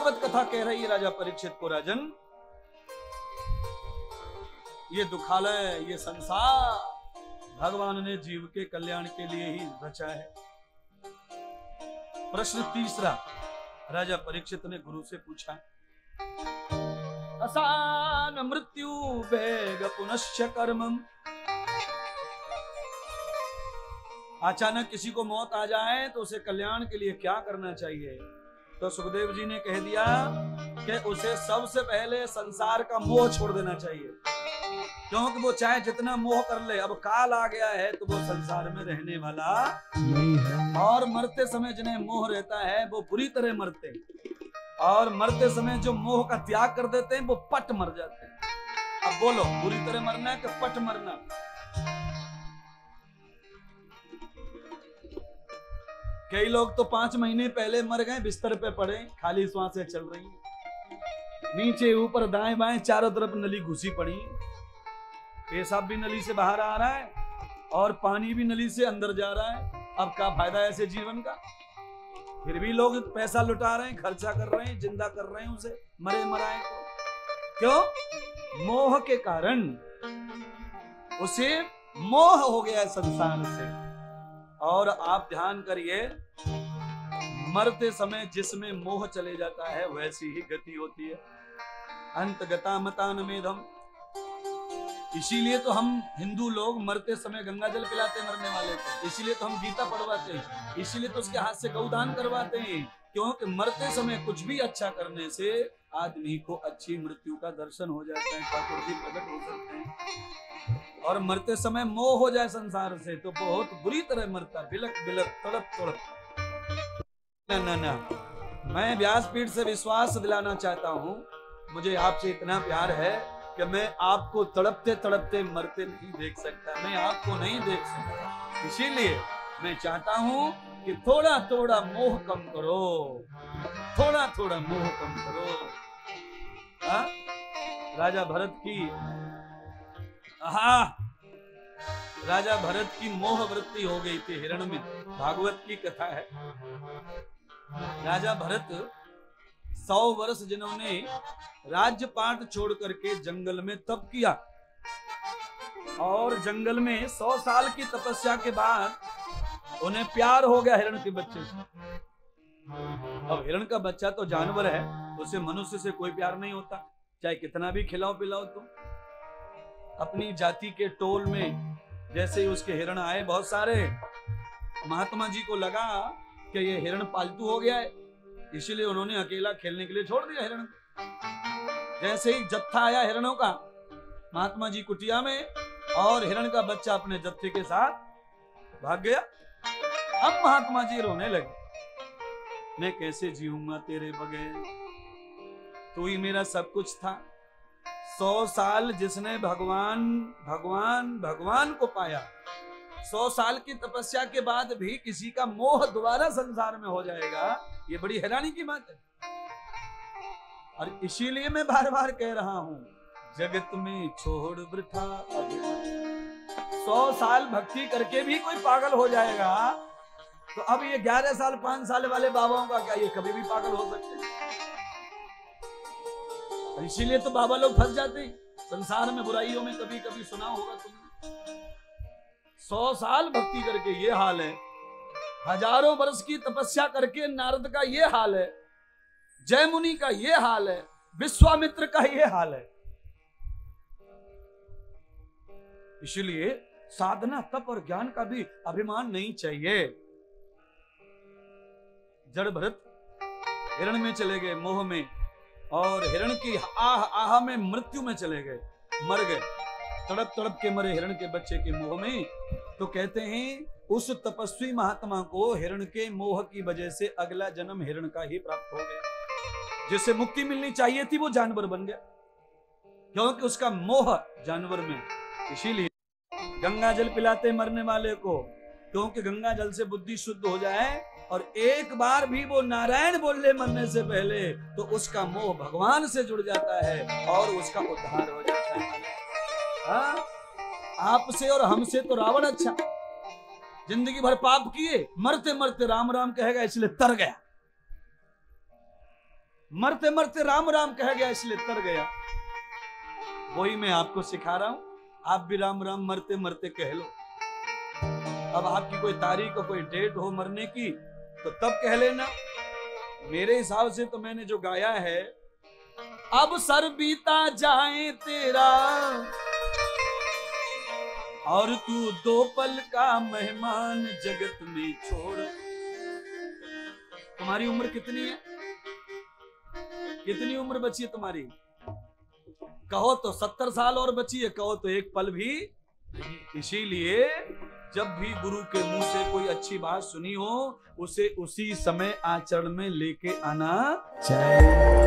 भागवत कथा कह रही है राजा परीक्षित को, राजन ये दुखालय, ये संसार भगवान ने जीव के कल्याण के लिए ही रचा है। प्रश्न तीसरा राजा परीक्षित ने गुरु से पूछा, असान मृत्यु वेग पुनश्च कर्मम। अचानक किसी को मौत आ जाए तो उसे कल्याण के लिए क्या करना चाहिए? तो सुखदेव जी ने कह दिया कि उसे सबसे पहले संसार का मोह छोड़ देना चाहिए, क्योंकि वो चाहे जितना मोह कर ले, अब काल आ गया है तो वो संसार में रहने वाला नहीं है। और मरते समय जिन्हें मोह रहता है वो बुरी तरह मरते हैं, और मरते समय जो मोह का त्याग कर देते हैं वो पट मर जाते हैं। अब बोलो, बुरी तरह मरना है कि पट मरना? कई लोग तो 5 महीने पहले मर गए, बिस्तर पे पड़े, खाली सांसें चल रही, नीचे ऊपर दाएं बाएं चारों तरफ नली घुसी पड़ी, पेशाब भी नली से बाहर आ रहा है और पानी भी नली से अंदर जा रहा है। अब क्या फायदा ऐसे जीवन का? फिर भी लोग पैसा लुटा रहे हैं, खर्चा कर रहे हैं, जिंदा कर रहे हैं उसे, मरे मराए को। क्यों? मोह के कारण उसे मोह हो गया है संसार से। और आप ध्यान करिए, मरते समय जिसमें मोह चले जाता है वैसी ही गति होती है। अंतगता मतान मेधम। इसीलिए तो हम हिंदू लोग मरते समय गंगा जल पिलाते मरने वाले को, इसीलिए तो हम गीता पढ़वाते हैं, इसीलिए तो उसके हाथ से गौदान करवाते हैं, क्योंकि मरते समय कुछ भी अच्छा करने से आदमी को अच्छी मृत्यु का दर्शन हो जाता है, ठाकुर जी प्रकट हो सकते हैं। और मरते समय मोह हो जाए संसार से तो बहुत बुरी तरह मरता, बिलक बिलक तड़प तड़प। ना ना, मैं व्यासपीठ से विश्वास दिलाना चाहता हूँ, मुझे आपसे इतना प्यार है कि मैं आपको तड़पते तड़पते मरते नहीं देख सकता, मैं आपको नहीं देख सकता। इसीलिए मैं चाहता हूँ कि थोड़ा थोड़ा मोह कम करो, थोड़ा थोड़ा मोह कम करो। हा? राजा भरत की राजा भरत की मोह वृत्ति हो गई थी हिरण में, भागवत की कथा है। राजा भरत 100 वर्ष जिन्होंने राज्य पाट छोड़ करके जंगल में तप किया, और जंगल में 100 साल की तपस्या के बाद उन्हें प्यार हो गया हिरण के बच्चे से। अब हिरण का बच्चा तो जानवर है, उसे मनुष्य से कोई प्यार नहीं होता, चाहे कितना भी खिलाओ पिलाओ तुम। अपनी जाति के टोल में जैसे ही उसके हिरण आए बहुत सारे, महात्मा जी को लगा कि ये हिरण पालतू हो गया है, इसलिए उन्होंने अकेला खेलने के लिए छोड़ दिया हिरण। जैसे ही जत्था आया हिरणों का महात्मा जी कुटिया में, और हिरण का बच्चा अपने जत्थे के साथ भाग गया। अब महात्मा जी रोने लगे, मैं कैसे जीऊंगा तेरे बगैर, तू ही मेरा सब कुछ था। 100 साल जिसने भगवान भगवान भगवान को पाया, 100 साल की तपस्या के बाद भी किसी का मोह दोबारा संसार में हो जाएगा, ये बड़ी हैरानी की बात है। और इसीलिए मैं बार बार कह रहा हूं, जगत में छोड़ वृथा अभिमान। 100 साल भक्ति करके भी कोई पागल हो जाएगा, तो अब ये 11 साल 5 साल वाले बाबाओं का क्या, ये कभी भी पागल हो सकते हैं। इसीलिए तो बाबा लोग फंस जाते हैं संसार में, बुराइयों में। कभी कभी सुना होगा तुमने, 100 साल भक्ति करके ये हाल है, हजारों वर्ष की तपस्या करके नारद का ये हाल है, जय मुनि का ये हाल है, विश्वामित्र का ये हाल है। इसलिए साधना तप और ज्ञान का भी अभिमान नहीं चाहिए। जड़ भरत हिरण में चले गए, मोह में, और हिरण की आह आह में मृत्यु में चले गए, मर गए, तड़प तड़प के मरे हिरण के बच्चे के मोह में। तो कहते हैं उस तपस्वी महात्मा को हिरण के मोह की वजह से अगला जन्म हिरण का ही प्राप्त हो गया। जिससे मुक्ति मिलनी चाहिए थी वो जानवर बन गया, क्योंकि उसका मोह जानवर में। इसीलिए गंगा जल पिलाते मरने वाले को, क्योंकि गंगा जल से बुद्धि शुद्ध हो जाए, और एक बार भी वो नारायण बोल ले मरने से पहले, तो उसका मोह भगवान से जुड़ जाता है और उसका उद्धार हो जाता है। हाँ? आपसे और हमसे तो रावण अच्छा, जिंदगी भर पाप किए, मरते मरते राम राम कहेगा इसलिए तर गया। मरते मरते राम राम कह गया इसलिए तर गया। वही मैं आपको सिखा रहा हूं, आप भी राम राम मरते मरते कह लो। अब आपकी कोई तारीख और कोई डेट हो मरने की तो तब कह लेना। मेरे हिसाब से तो मैंने जो गाया है, अब सर बीता जाए तेरा और तू दो पल का मेहमान जगत में छोड़। तुम्हारी उम्र कितनी है? कितनी उम्र बची है तुम्हारी? कहो तो 70 साल और बची है, कहो तो एक पल भी। इसीलिए जब भी गुरु के मुंह से कोई अच्छी बात सुनी हो उसे उसी समय आचरण में लेके आना चाहिए।